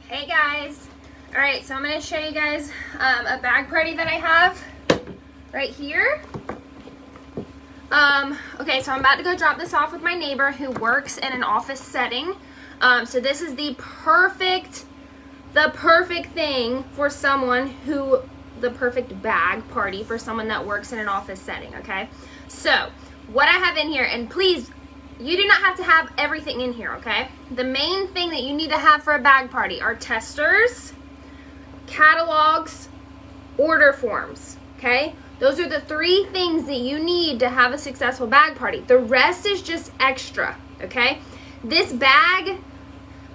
Hey guys, all right, so I'm going to show you guys a bag party that I have right here. Okay, so I'm about to go drop this off with my neighbor who works in an office setting. So this is the perfect thing for someone who, the perfect bag party for someone that works in an office setting, okay? So what I have in here, and please, you do not have to have everything in here, okay? The main thing that you need to have for a bag party are testers, catalogs, order forms, okay? Those are the 3 things that you need to have a successful bag party. The rest is just extra, okay? This bag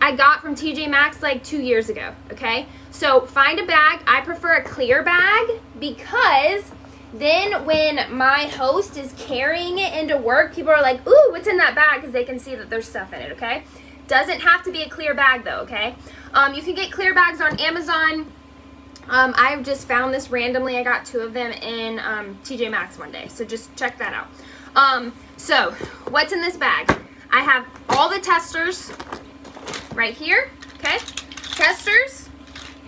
I got from TJ Maxx like 2 years ago, okay? So find a bag. I prefer a clear bag because then when my host is carrying it into work, people are like, ooh, what's in that bag? Because they can see that there's stuff in it, okay? Doesn't have to be a clear bag though, okay? You can get clear bags on Amazon. I've just found this randomly. I got 2 of them in TJ Maxx one day, so just check that out. So what's in this bag? I have all the testers right here, okay? Testers.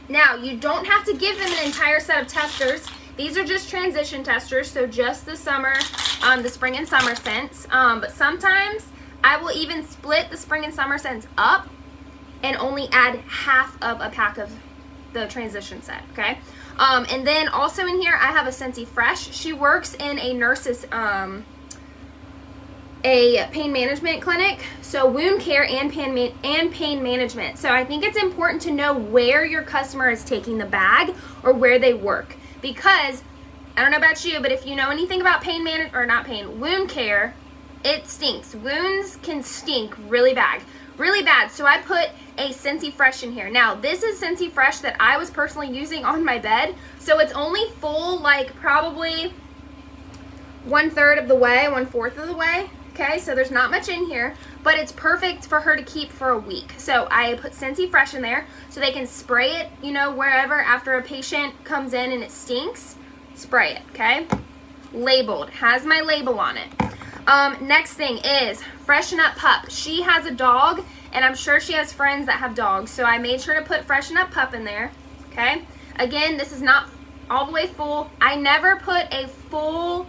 Now, you don't have to give them an entire set of testers. These are just transition testers, so just the summer, the spring and summer scents. But sometimes I will even split the spring and summer scents up and only add half of a pack of the transition set, okay? And then also in here, I have a Scentsy Fresh. She works in a nurse's, a pain management clinic, so wound care and pain management. So I think it's important to know where your customer is taking the bag or where they work. Because, I don't know about you, but if you know anything about wound care, it stinks. Wounds can stink really bad. So I put a Scentsy Fresh in here. Now, this is Scentsy Fresh that I was personally using on my bed. So it's only full, like probably 1/3 of the way, 1/4 of the way. Okay, so there's not much in here, but it's perfect for her to keep for a week. So I put Scentsy Fresh in there so they can spray it, you know, wherever after a patient comes in and it stinks, spray it, okay? Labeled, has my label on it. Next thing is Freshen Up Pup. She has a dog, and I'm sure she has friends that have dogs, so I made sure to put Freshen Up Pup in there, okay? Again, this is not all the way full. I never put a full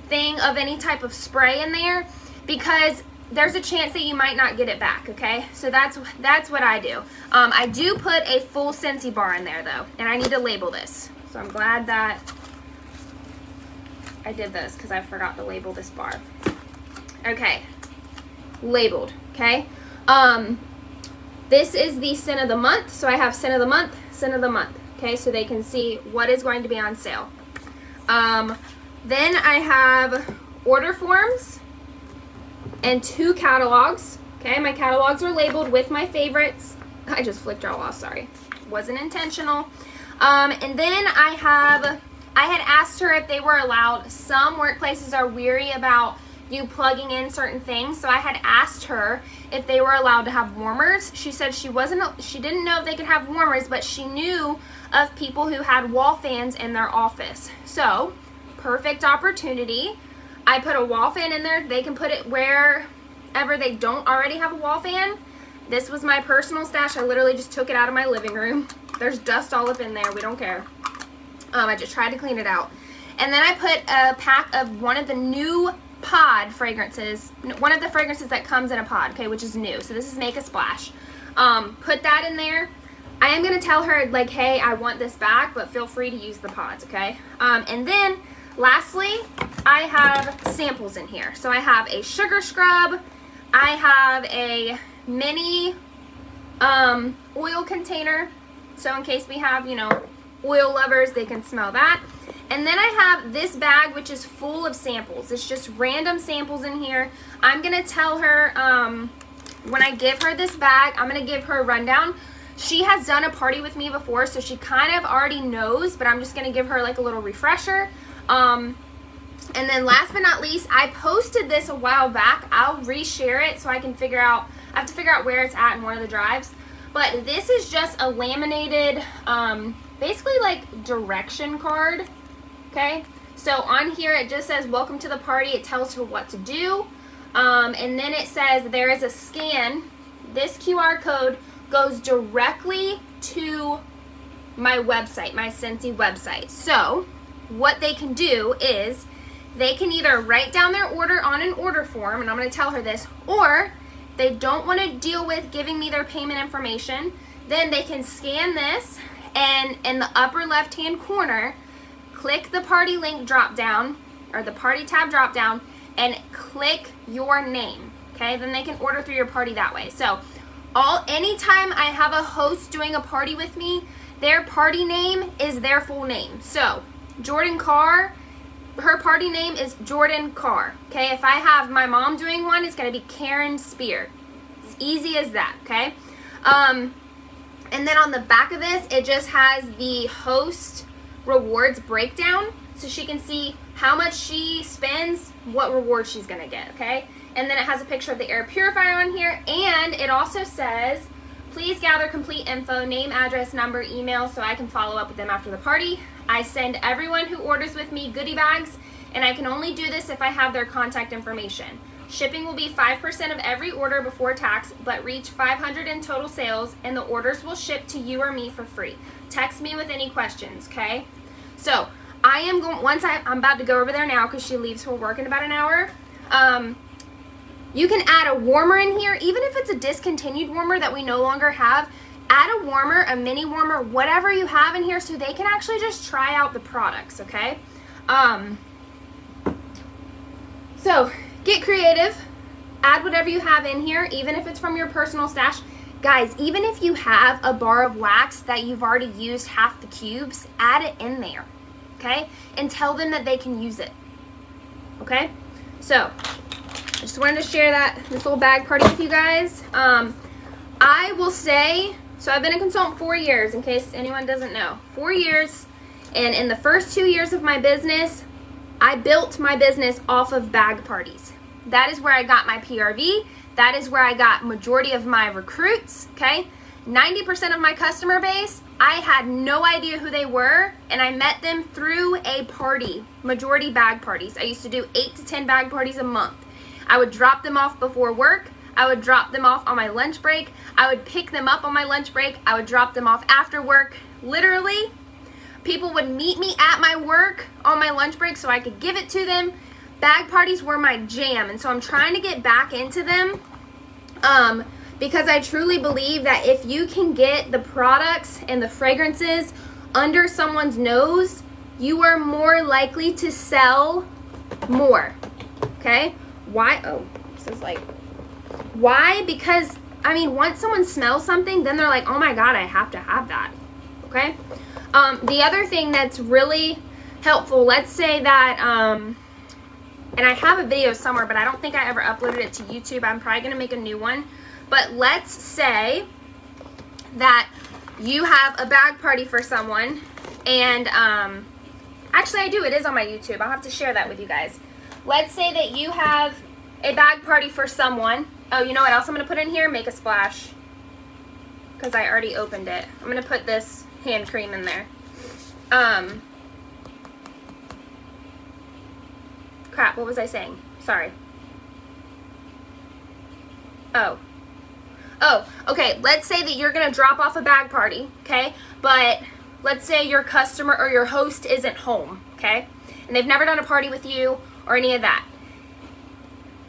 thing of any type of spray in there because there's a chance that you might not get it back, okay? So that's what I do. I do put a full Scentsy bar in there though, and I need to label this. So I'm glad that I did this because I forgot to label this bar. Okay, labeled, okay? This is the scent of the month, so I have scent of the month, okay? So they can see what is going to be on sale. Then I have order forms and 2 catalogs. Okay, my catalogs are labeled with my favorites. I just flicked y'all off, sorry. Wasn't intentional. And then I had asked her if they were allowed. Some workplaces are weary about you plugging in certain things, so I had asked her if they were allowed to have warmers. She said she didn't know if they could have warmers, but she knew of people who had wall fans in their office. So, perfect opportunity. I put a wall fan in there. They can put it wherever they don't already have a wall fan. This was my personal stash. I literally just took it out of my living room. There's dust all up in there. We don't care. I just tried to clean it out. And then I put a pack of one of the new pod fragrances, one of the fragrances that comes in a pod, okay, which is new. So this is Make a Splash. Put that in there. I am going to tell her, like, hey, I want this back, but feel free to use the pods, okay? And then lastly, I have samples in here. So I have a sugar scrub. I have a mini oil container. So in case we have, you know, oil lovers, they can smell that. And then I have this bag, which is full of samples. It's just random samples in here. I'm going to tell her, when I give her this bag, I'm going to give her a rundown. She has done a party with me before, so she kind of already knows, but I'm just going to give her like a little refresher. And then last but not least, I posted this a while back. I'll reshare it so I can figure out, I have to figure out where it's at in one of the drives. But this is just a laminated, basically like direction card, okay? So on here it just says, welcome to the party. It tells her what to do. And then it says there is a scan. This QR code goes directly to my website, my Scentsy website. So what they can do is they can either write down their order on an order form, and I'm going to tell her this, or they don't want to deal with giving me their payment information, then they can scan this, and in the upper left hand corner, click the party link drop down, or the party tab drop down, and click your name. Okay, then they can order through your party that way. So anytime I have a host doing a party with me, their party name is their full name. So Jordan Carr, her party name is Jordan Carr. Okay, if I have my mom doing one, it's going to be Karen Spear. It's easy as that. Okay, and then on the back of this, it just has the host rewards breakdown, so she can see how much she spends, what reward she's going to get. Okay, and then it has a picture of the air purifier on here, and it also says, please gather complete info, name, address, number, email, so I can follow up with them after the party. I send everyone who orders with me goodie bags, and I can only do this if I have their contact information. Shipping will be 5% of every order before tax, but reach 500 in total sales, and the orders will ship to you or me for free. Text me with any questions, okay? So I am going, I'm about to go over there now because she leaves for work in about an hour. You can add a warmer in here, even if it's a discontinued warmer that we no longer have. Add a warmer, a mini warmer, whatever you have in here, so they can actually just try out the products, okay? So get creative. Add whatever you have in here, even if it's from your personal stash. Guys, even if you have a bar of wax that you've already used half the cubes, add it in there, okay? And tell them that they can use it, okay? So I just wanted to share this little bag party with you guys. I will say, so I've been a consultant 4 years, in case anyone doesn't know. 4 years, and in the first 2 years of my business, I built my business off of bag parties. That is where I got my PRV. That is where I got majority of my recruits, okay? 90% of my customer base, I had no idea who they were, and I met them through a party, majority bag parties. I used to do 8 to 10 bag parties a month. I would drop them off before work. I would drop them off on my lunch break. I would pick them up on my lunch break. I would drop them off after work. Literally, people would meet me at my work on my lunch break so I could give it to them. Bag parties were my jam, and so I'm trying to get back into them because I truly believe that if you can get the products and the fragrances under someone's nose, you are more likely to sell more, okay? Why? Oh, this is like, why? Because, I mean, once someone smells something, then they're like, oh my God, I have to have that, okay? The other thing that's really helpful, let's say that, and I have a video somewhere, but I don't think I ever uploaded it to YouTube. I'm probably going to make a new one. But let's say that you have a bag party for someone, and actually I do. It is on my YouTube. I'll have to share that with you guys. Let's say that you have a bag party for someone. Oh, you know what else I'm going to put in here? Make a splash. Because I already opened it. I'm going to put this hand cream in there. Crap, what was I saying? Sorry. Oh, okay, let's say that you're going to drop off a bag party, okay? But let's say your customer or your host isn't home, okay? And they've never done a party with you or any of that.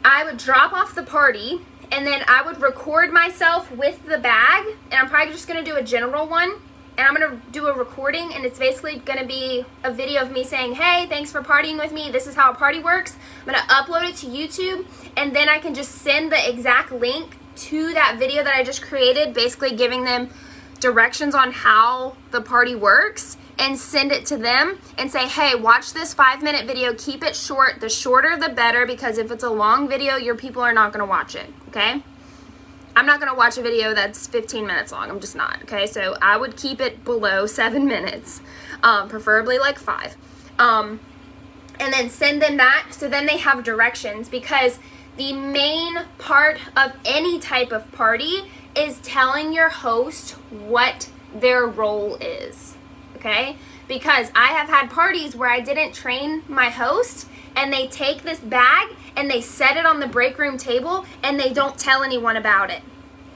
I would drop off the party, and then I would record myself with the bag, and I'm probably just going to do a general one, and I'm going to do a recording, and it's basically going to be a video of me saying, hey, thanks for partying with me. This is how a party works. I'm going to upload it to YouTube, and then I can just send the exact link to that video that I just created, basically giving them directions on how the party works, and send it to them and say, hey, watch this 5-minute video. Keep it short. The shorter, the better, because if it's a long video, your people are not going to watch it, okay? I'm not going to watch a video that's 15 minutes long. I'm just not, okay? So I would keep it below 7 minutes, preferably like 5. And then send them that, so then they have directions, because the main part of any type of party is telling your host what their role is, okay? Because I have had parties where I didn't train my host, and they take this bag and they set it on the break room table and they don't tell anyone about it.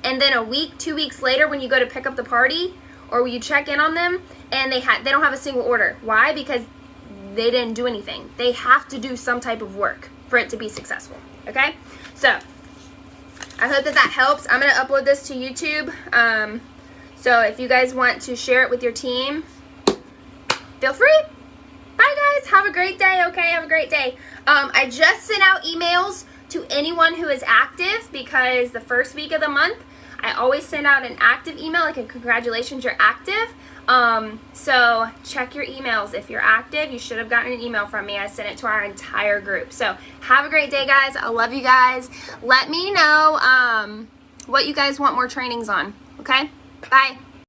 and then a week, 2 weeks later when you go to pick up the party or when you check in on them and they don't have a single order. Why? Because they didn't do anything. They have to do some type of work for it to be successful. Okay? So I hope that helps. I'm going to upload this to YouTube. So if you guys want to share it with your team, feel free. Bye guys. Have a great day. Okay? Have a great day. I just sent out emails to anyone who is active because the first week of the month, I always send out an active email, like a congratulations, you're active. So check your emails. If you're active, you should have gotten an email from me. I sent it to our entire group. So have a great day, guys. I love you guys. Let me know what you guys want more trainings on. Okay? Bye.